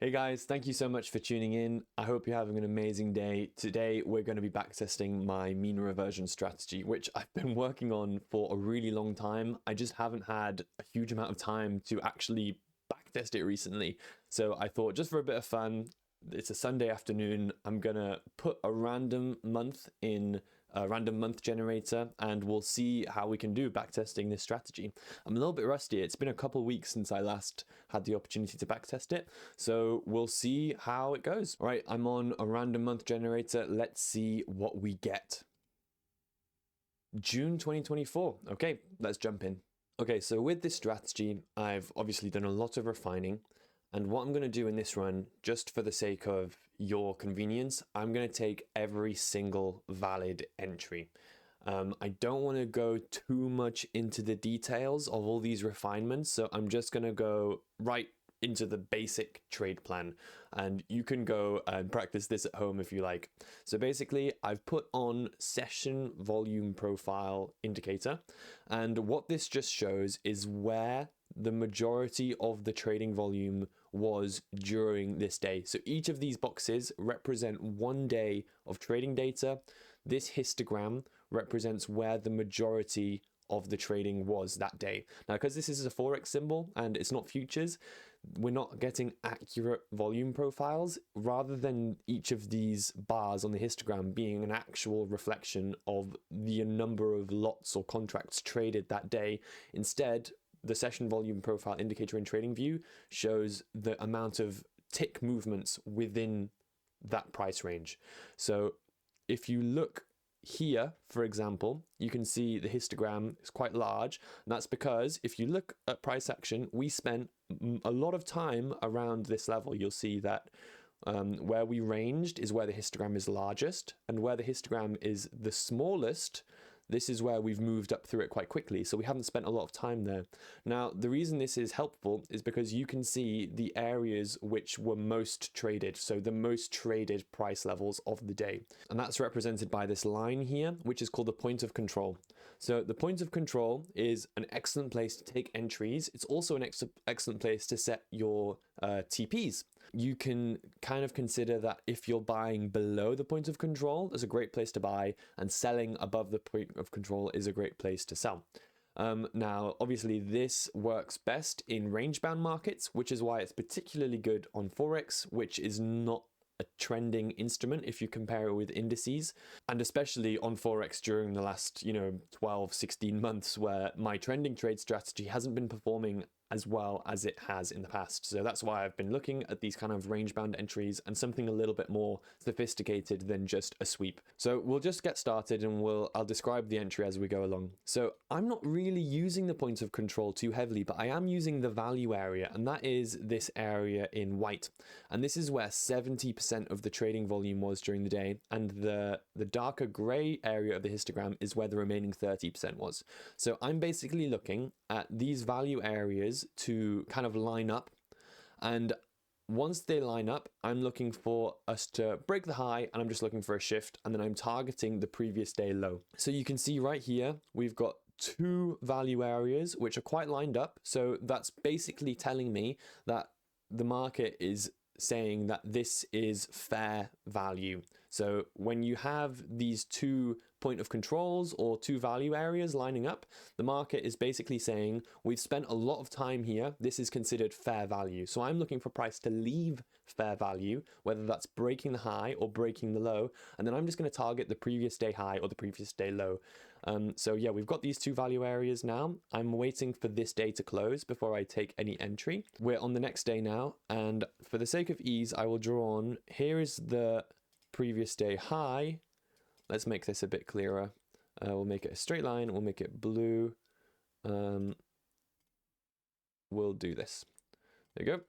Hey guys, thank you so much for tuning in. I hope you're having an amazing day. Today we're going to be backtesting my mean reversion strategy, which I've been working on for a really long time. I just haven't had a huge amount of time to actually backtest it recently. So I thought just for a bit of fun, it's a Sunday afternoon, I'm gonna put a random month in a random month generator and we'll see how we can do backtesting this strategy. I'm a little bit rusty. It's been a couple weeks since I last had the opportunity to backtest it. So we'll see how it goes. All right, I'm on a random month generator. Let's see what we get. June 2024. Okay, let's jump in. Okay, so with this strategy, I've obviously done a lot of refining. And what I'm going to do in this run, just for the sake of your convenience, I'm going to take every single valid entry. I don't want to go too much into the details of all these refinements, so I'm just going to go right into the basic trade plan, and you can go and practice this at home if you like. So basically, I've put on session volume profile indicator, and what this just shows is where the majority of the trading volume was during this day. So each of these boxes represent 1 day of trading data. This histogram represents where the majority of the trading was that day. Now, because this is a Forex symbol and it's not futures, we're not getting accurate volume profiles. Rather than each of these bars on the histogram being an actual reflection of the number of lots or contracts traded that day, instead, the session volume profile indicator in TradingView shows the amount of tick movements within that price range. So if you look here, for example, you can see the histogram is quite large. And that's because if you look at price action, we spent a lot of time around this level. You'll see that where we ranged is where the histogram is largest, and where the histogram is the smallest, this is where we've moved up through it quite quickly. So we haven't spent a lot of time there. Now, the reason this is helpful is because you can see the areas which were most traded. So the most traded price levels of the day. And that's represented by this line here, which is called the point of control. So the point of control is an excellent place to take entries. It's also an excellent place to set your TPs. You can kind of consider that if you're buying below the point of control, there's a great place to buy, and selling above the point of control is a great place to sell. Now, obviously, this works best in range-bound markets, which is why it's particularly good on Forex, which is not a trending instrument if you compare it with indices, and especially on Forex during the last 12 16 months, where my trending trade strategy hasn't been performing as well as it has in the past. So that's why I've been looking at these kind of range bound entries and something a little bit more sophisticated than just a sweep. So we'll just get started and I'll describe the entry as we go along. So I'm not really using the point of control too heavily, but I am using the value area, and that is this area in white. And this is where 70% of the trading volume was during the day, and the darker gray area of the histogram is where the remaining 30% was. So I'm basically looking at these value areas to kind of line up, and once they line up, I'm looking for us to break the high, and I'm just looking for a shift, and then I'm targeting the previous day low. So you can see right here we've got two value areas which are quite lined up. So that's basically telling me that the market is saying that this is fair value. So when you have these two point of controls or two value areas lining up, the market is basically saying we've spent a lot of time here. This is considered fair value. So I'm looking for price to leave fair value, whether that's breaking the high or breaking the low. And then I'm just going to target the previous day high or the previous day low. So yeah, we've got these two value areas now. I'm waiting for this day to close before I take any entry. We're on the next day now, and for the sake of ease, I will draw on, here is the previous day high. Let's make this a bit clearer. We'll make it a straight line. We'll make it blue. We'll do this. There you go.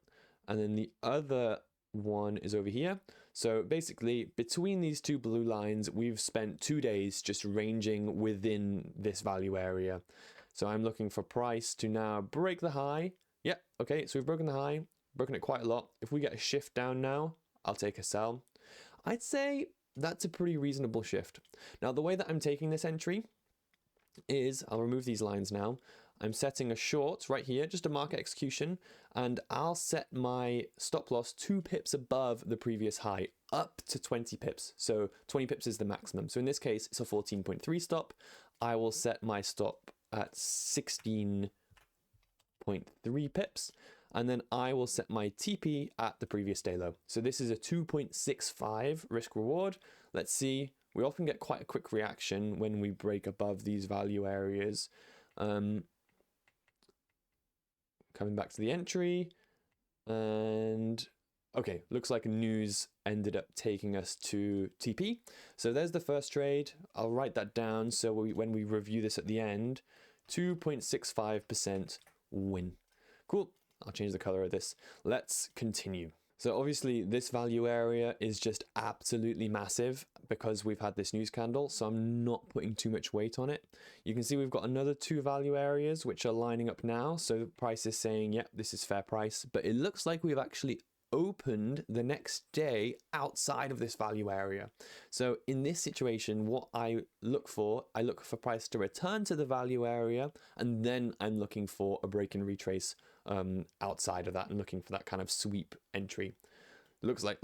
And then the other one is over here. So basically, between these two blue lines, we've spent 2 days just ranging within this value area. So I'm looking for price to now break the high. Yeah, okay, so we've broken the high, broken it quite a lot. If we get a shift down now, I'll take a sell. I'd say that's a pretty reasonable shift. Now, the way that I'm taking this entry is, I'll remove these lines now. I'm setting a short right here, just a market execution, and I'll set my stop loss 2 pips above the previous high, up to 20 pips. So 20 pips is the maximum. So in this case, it's a 14.3 stop. I will set my stop at 16.3 pips, and then I will set my TP at the previous day low. So this is a 2.65 risk reward. Let's see. We often get quite a quick reaction when we break above these value areas. Coming back to the entry, and okay, looks like news ended up taking us to TP. So there's the first trade. I'll write that down so when we review this at the end, 2.65% win. Cool. I'll change the color of this. Let's continue. So obviously this value area is just absolutely massive because we've had this news candle, so I'm not putting too much weight on it. You can see we've got another 2 value areas which are lining up now. So the price is saying, yep, this is fair price, but it looks like we've actually opened the next day outside of this value area. So in this situation, what I look for price to return to the value area, and then I'm looking for a break and retrace outside of that and looking for that kind of sweep entry. Looks like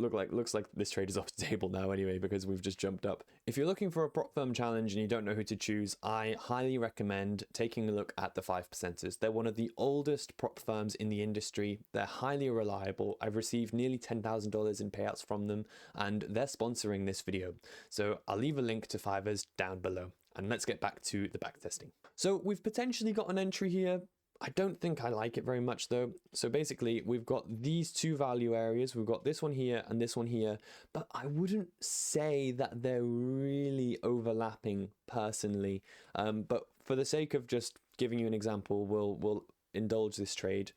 this trade is off the table now anyway, because we've just jumped up. If you're looking for a prop firm challenge and you don't know who to choose, I highly recommend taking a look at the 5%ers. They're one of the oldest prop firms in the industry. They're highly reliable. I've received nearly $10,000 in payouts from them, and they're sponsoring this video. So I'll leave a link to Fivers down below. And let's get back to the backtesting. So we've potentially got an entry here. I don't think I like it very much though. So basically we've got these 2 value areas. We've got this one here and this one here, but I wouldn't say that they're really overlapping personally. But for the sake of just giving you an example, we'll indulge this trade.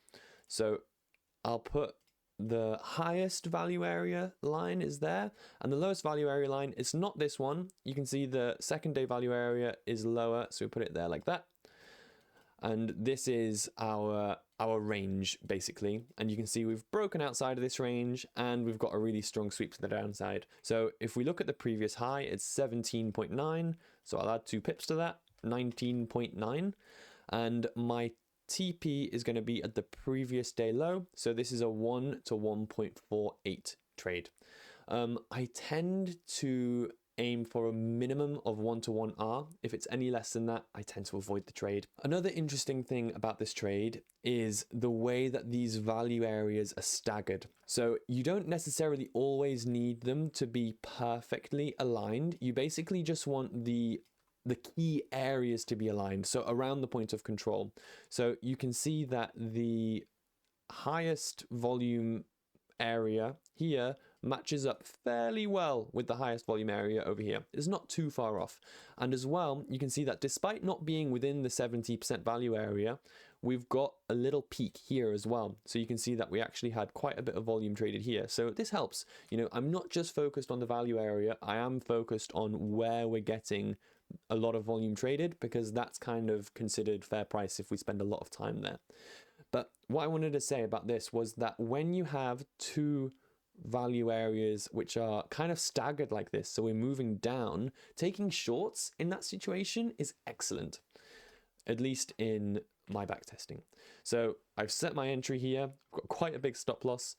So I'll put the highest value area line is there, and the lowest value area line is not this one. You can see the second day value area is lower, so we put it there like that. And this is our range basically, and you can see we've broken outside of this range and we've got a really strong sweep to the downside. So if we look at the previous high, it's 17.9, so I'll add 2 pips to that, 19.9, and my TP is going to be at the previous day low, so this is a 1 to 1.48 trade. I tend to aim for a minimum of 1 to 1R. If it's any less than that, I tend to avoid the trade. Another interesting thing about this trade is the way that these value areas are staggered. So you don't necessarily always need them to be perfectly aligned. You basically just want the key areas to be aligned, so around the point of control. So you can see that the highest volume area here matches up fairly well with the highest volume area over here. It's not too far off. And as well, you can see that despite not being within the 70% value area, we've got a little peak here as well. So you can see that we actually had quite a bit of volume traded here. So this helps. You know, I'm not just focused on the value area. I am focused on where we're getting a lot of volume traded, because that's kind of considered fair price if we spend a lot of time there. But what I wanted to say about this was that when you have 2 value areas which are kind of staggered like this, so we're moving down, taking shorts in that situation is excellent, at least in my backtesting. So I've set my entry here, got quite a big stop loss.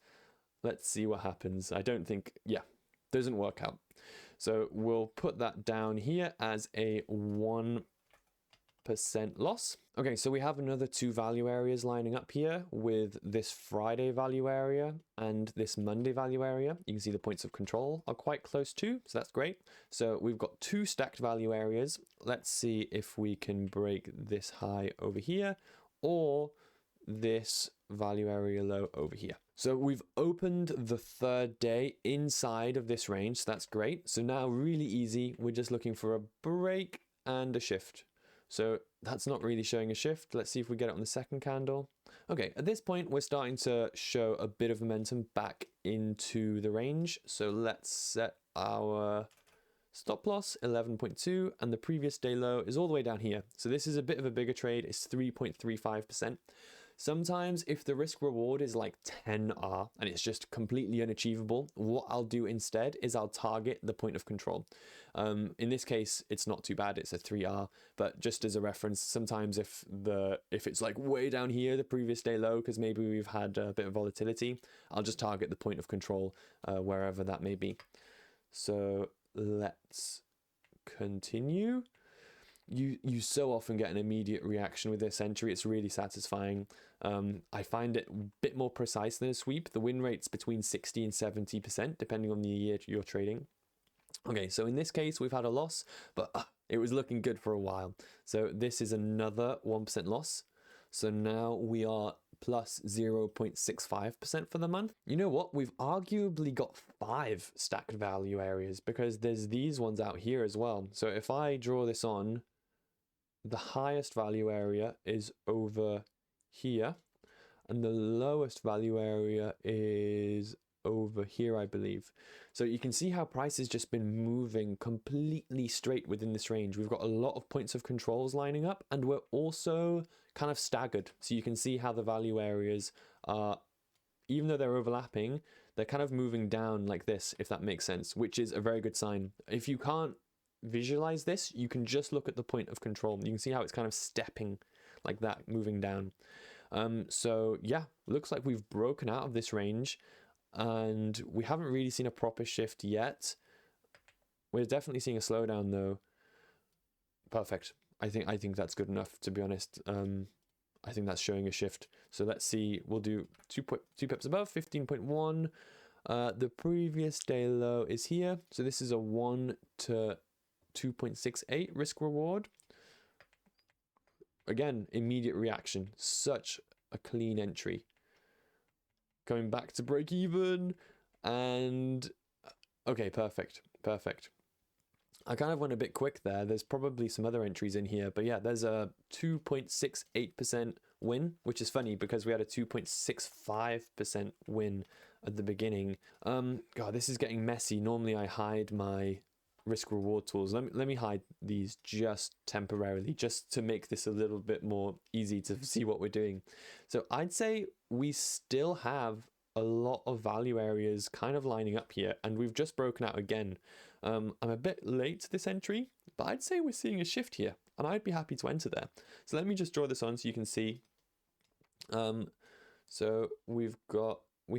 Let's see what happens. I don't think, yeah, doesn't work out. So we'll put that down here as a 1% loss. Okay, so we have another 2 value areas lining up here with this Friday value area and this Monday value area. You can see the points of control are quite close too, so that's great. So we've got 2 stacked value areas. Let's see if we can break this high over here or this value area low over here. So we've opened the 3rd day inside of this range, so that's great. So now really easy, we're just looking for a break and a shift. So that's not really showing a shift. Let's see if we get it on the second candle. Okay, at this point, we're starting to show a bit of momentum back into the range. So let's set our stop loss 11.2, and the previous day low is all the way down here. So this is a bit of a bigger trade. It's 3.35%. Sometimes if the risk reward is like 10R and it's just completely unachievable, what I'll do instead is I'll target the point of control. In this case, it's not too bad, it's a 3R, but just as a reference, sometimes if it's like way down here, the previous day low, because maybe we've had a bit of volatility, I'll just target the point of control wherever that may be. So let's continue. You so often get an immediate reaction with this entry. It's really satisfying. I find it a bit more precise than a sweep. The win rate's between 60 and 70%, depending on the year you're trading. Okay, so in this case, we've had a loss, but it was looking good for a while. So this is another 1% loss. So now we are plus 0.65% for the month. You know what? We've arguably got 5 stacked value areas because there's these ones out here as well. So if I draw this on, the highest value area is over here and the lowest value area is over here, I believe. So you can see how price has just been moving completely straight within this range. We've got a lot of points of controls lining up and we're also kind of staggered. So you can see how the value areas are, even though they're overlapping, they're kind of moving down like this, if that makes sense, which is a very good sign. If you can't visualize this, you can just look at the point of control. You can see how it's kind of stepping like that, moving down. So yeah, looks like we've broken out of this range and we haven't really seen a proper shift yet. We're definitely seeing a slowdown though. Perfect. I think that's good enough, to be honest. I think that's showing a shift. So let's see, we'll do 2 pips above, 15.1. The previous day low is here. So this is a 1 to 2.68 risk reward. Again, immediate reaction, such a clean entry. Going back to break even and okay, perfect. I kind of went a bit quick there. There's probably some other entries in here, but yeah, there's a 2.68% win, which is funny because we had a 2.65% win at the beginning. God, this is getting messy. Normally I hide my risk reward tools. Let me hide these just temporarily, just to make this a little bit more easy to see what we're doing. So I'd say we still have a lot of value areas kind of lining up here, and we've just broken out again. I'm a bit late to this entry, but I'd say we're seeing a shift here, and I'd be happy to enter there. So let me just draw this on so you can see. So we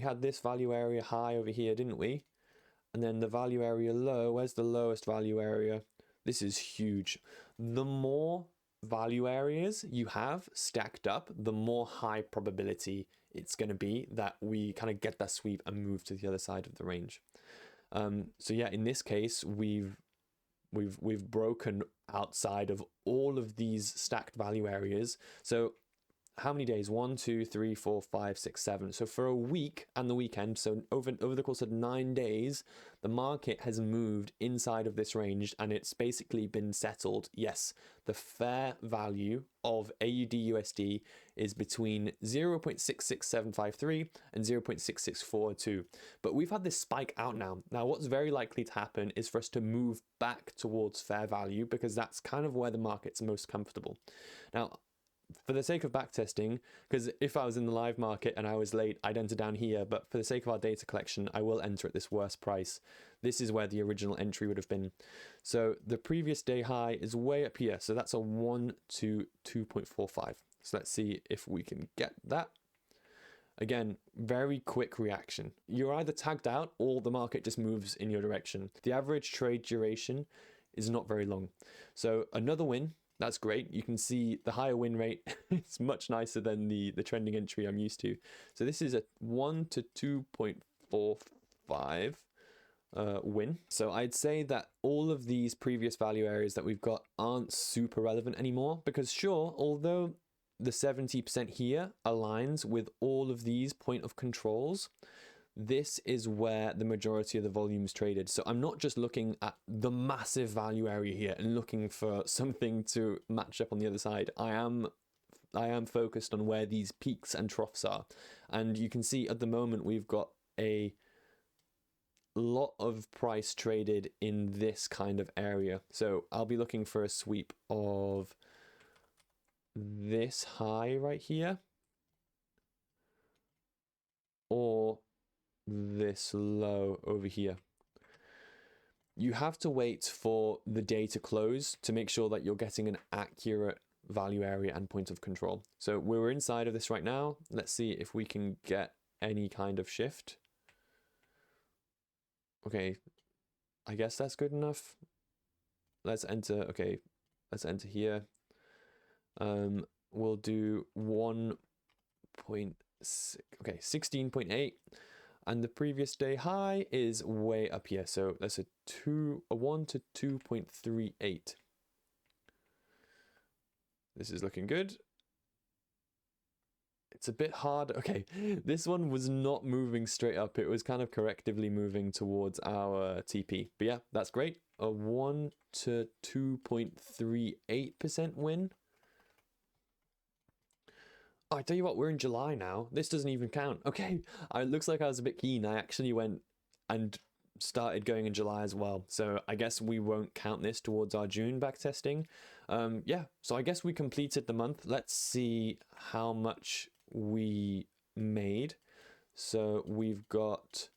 had this value area high over here, didn't we? And then the value area low, where's the lowest value area? This is huge. The more value areas you have stacked up, the more high probability it's going to be that we kind of get that sweep and move to the other side of the range. So yeah, in this case, we've broken outside of all of these stacked value areas. So how many days? 1, 2, 3, 4, 5, 6, 7. So for a week and the weekend, so over the course of 9 days, the market has moved inside of this range and it's basically been settled. Yes, the fair value of AUD USD is between 0.66753 and 0.6642. But we've had this spike out now. Now, what's very likely to happen is for us to move back towards fair value because that's kind of where the market's most comfortable. Now, for the sake of backtesting, because if I was in the live market and I was late, I'd enter down here, but for the sake of our data collection, I will enter at this worst price. This is where the original entry would have been. So the previous day high is way up here. So that's a 1 to 2.45. So let's see if we can get that. Again, very quick reaction. You're either tagged out or the market just moves in your direction. The average trade duration is not very long. So another win. That's great. You can see the higher win rate. It's much nicer than the trending entry I'm used to. So this is a 1 to 2.45 win. So I'd say that all of these previous value areas that we've got aren't super relevant anymore because sure, although the 70% here aligns with all of these point of controls, this is where the majority of the volume is traded. So I'm not just looking at the massive value area here and looking for something to match up on the other side. I am focused on where these peaks and troughs are. And you can see at the moment we've got a lot of price traded in this kind of area. So I'll be looking for a sweep of this high right here. or this low over here. You have to wait for the day to close to make sure that you're getting an accurate value area and point of control. So we're inside of this right now. Let's see if we can get any kind of shift. Okay, I guess that's good enough. Let's enter, okay, let's enter here. We'll do 1.6, okay, 16.8. And the previous day high is way up here. So that's a 1 to 2.38. This is looking good. It's a bit hard. Okay, this one was not moving straight up. It was kind of correctively moving towards our TP. But yeah, that's great. A 1 to 2.38% win. Oh, I tell you what, we're in July now. This doesn't even count. Okay, it looks like I was a bit keen. I actually went and started going in July as well. So I guess we won't count this towards our June backtesting. Yeah, so I guess we completed the month. Let's see how much we made. So we've got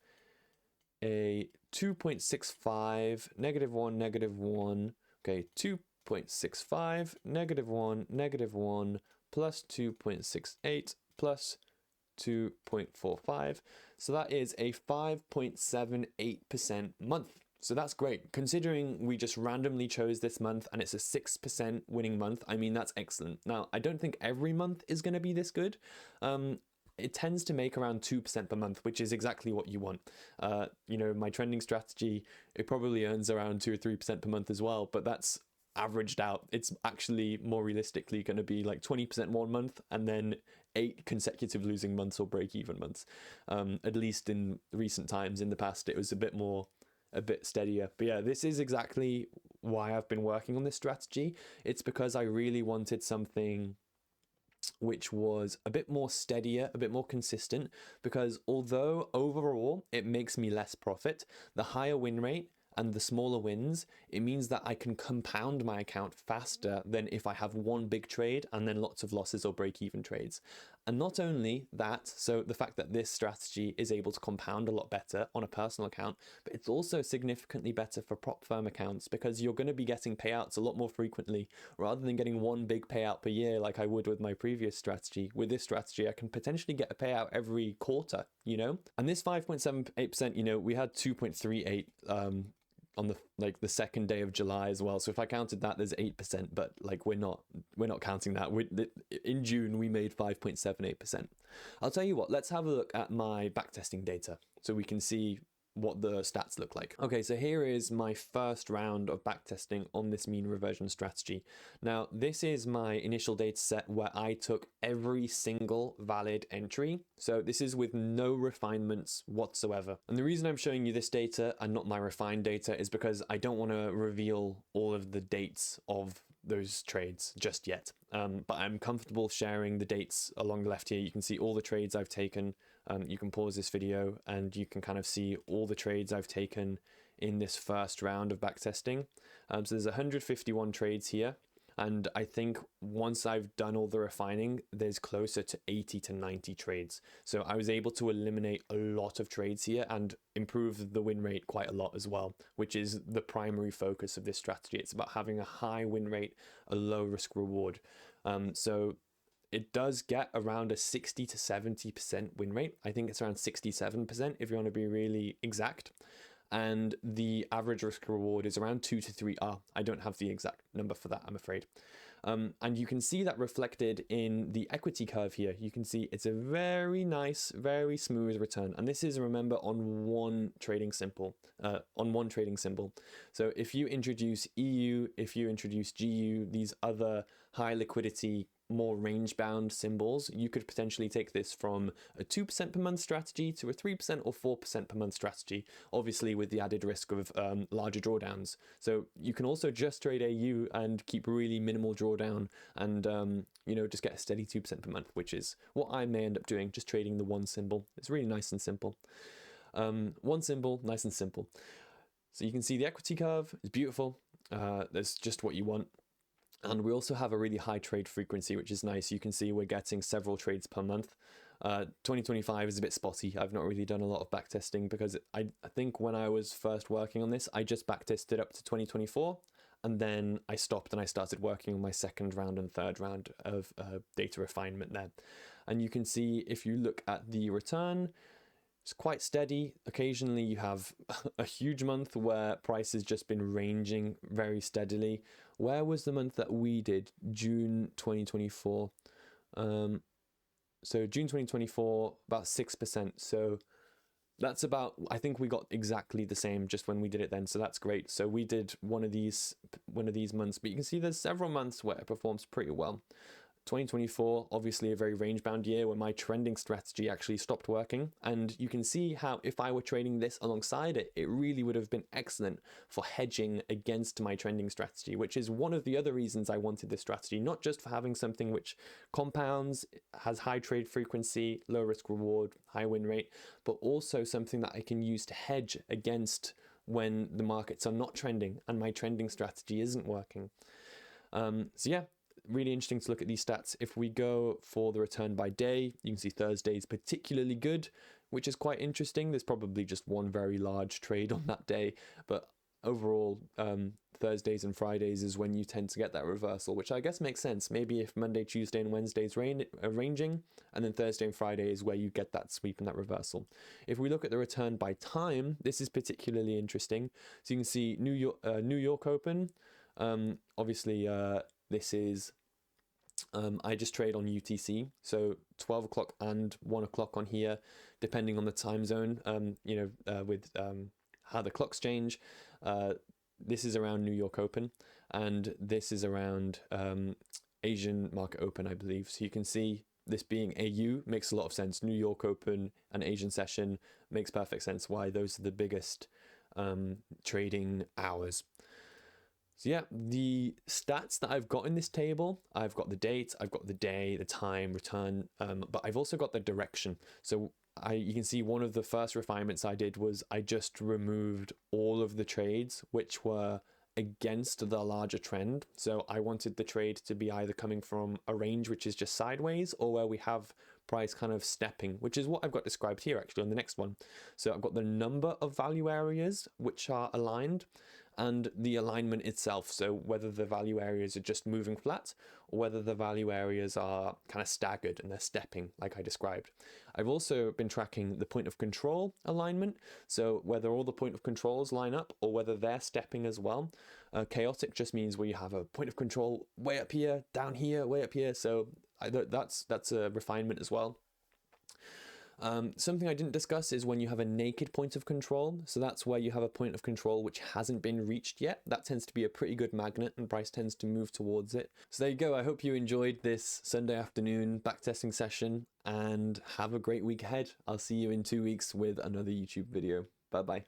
a 2.65, -1, -1. Okay, 2.65, -1, -1, plus 2.68, plus 2.45. So that is a 5.78% month. So that's great. Considering we just randomly chose this month and it's a 6% winning month, I mean, that's excellent. Now, I don't think every month is going to be this good. It tends to make around 2% per month, which is exactly what you want. You know, my trending strategy, it probably earns around 2 or 3% per month as well, but that's averaged out. It's actually more realistically going to be like 20% one month and then 8 consecutive losing months or break-even months. At least in recent times. In the past, it was a bit steadier. But yeah, this is exactly why I've been working on this strategy. It's because I really wanted something which was a bit more steadier, a bit more consistent, because although overall it makes me less profit, the higher win rate and the smaller wins, it means that I can compound my account faster than if I have one big trade and then lots of losses or break-even trades. And not only that, so the fact that this strategy is able to compound a lot better on a personal account, but it's also significantly better for prop firm accounts because you're going to be getting payouts a lot more frequently rather than getting one big payout per year like I would with my previous strategy. With this strategy, I can potentially get a payout every quarter, you know? And this 5.78%, you know, we had 2.38 on the second day of July as well. So if I counted that, there's 8%, but like we're not counting that. In June, we made 5.78%. I'll tell you what, let's have a look at my backtesting data so we can see what the stats look like. Okay, so here is my first round of backtesting on this mean reversion strategy. Now, this is my initial data set where I took every single valid entry. So this is with no refinements whatsoever. And the reason I'm showing you this data and not my refined data is because I don't want to reveal all of the dates of those trades just yet. But I'm comfortable sharing the dates along the left here. You can see all the trades I've taken. You can pause this video and you can kind of see all the trades I've taken in this first round of backtesting. So there's 151 trades here. And I think once I've done all the refining, there's closer to 80 to 90 trades. So I was able to eliminate a lot of trades here and improve the win rate quite a lot as well, which is the primary focus of this strategy. It's about having a high win rate, a low risk reward. So it does get around a 60 to 70% win rate. I think it's around 67% if you want to be really exact. And the average risk reward is around 2 to 3R. I don't have the exact number for that, I'm afraid. And you can see that reflected in the equity curve here. You can see it's a very nice, very smooth return. And this is, remember, on one trading symbol. So if you introduce EU, if you introduce GU, these other high liquidity, more range-bound symbols, you could potentially take this from a 2% per month strategy to a 3% or 4% per month strategy, obviously with the added risk of larger drawdowns. So you can also just trade AU and keep really minimal drawdown and you know, just get a steady 2% per month, which is what I may end up doing, just trading the one symbol. It's really nice and simple. One symbol, nice and simple. So you can see the equity curve is beautiful. That's just what you want. And we also have a really high trade frequency, which is nice. You can see we're getting several trades per month. 2025 is a bit spotty. I've not really done a lot of backtesting because I think when I was first working on this, I just backtested up to 2024, and then I stopped and I started working on my second round and third round of data refinement there. And you can see if you look at the return, it's quite steady. Occasionally you have a huge month where price has just been ranging very steadily. Where was the month that we did? June 2024. So June 2024, about 6%. So that's about, I think we got exactly the same just when we did it then. So that's great. So we did one of these months, but you can see there's several months where it performs pretty well. 2024, obviously a very range bound year where my trending strategy actually stopped working. And you can see how if I were trading this alongside it, it really would have been excellent for hedging against my trending strategy, which is one of the other reasons I wanted this strategy, not just for having something which compounds, has high trade frequency, low risk reward, high win rate, but also something that I can use to hedge against when the markets are not trending and my trending strategy isn't working. So yeah, really interesting to look at these stats. If we go for the return by day, you can see Thursday is particularly good, which is quite interesting. There's probably just one very large trade on that day, but overall, Thursdays and Fridays is when you tend to get that reversal, which I guess makes sense. Maybe if Monday, Tuesday, and Wednesday's ranging, and then Thursday and Friday is where you get that sweep and that reversal. If we look at the return by time, this is particularly interesting. So you can see New York Open. Obviously, this is, I just trade on UTC, so 12 o'clock and 1 o'clock on here, depending on the time zone, with how the clocks change. This is around New York Open, and this is around Asian Market Open, I believe. So you can see this being AU makes a lot of sense. New York Open and Asian Session makes perfect sense why those are the biggest trading hours. So yeah, the stats that I've got in this table, I've got the date, I've got the day, the time, return, but I've also got the direction. So you can see one of the first refinements I did was I just removed all of the trades which were against the larger trend. So I wanted the trade to be either coming from a range which is just sideways, or where we have price kind of stepping, which is what I've got described here actually on the next one. So I've got the number of value areas which are aligned, and the alignment itself. So whether the value areas are just moving flat, or whether the value areas are kind of staggered and they're stepping like I described. I've also been tracking the point of control alignment. So whether all the point of controls line up or whether they're stepping as well. Chaotic just means where you have a point of control way up here, down here, way up here. So that's a refinement as well. Something I didn't discuss is when you have a naked point of control. So that's where you have a point of control which hasn't been reached yet. That tends to be a pretty good magnet and price tends to move towards it. So there you go. I hope you enjoyed this Sunday afternoon backtesting session and have a great week ahead. I'll see you in 2 weeks with another YouTube video. Bye bye.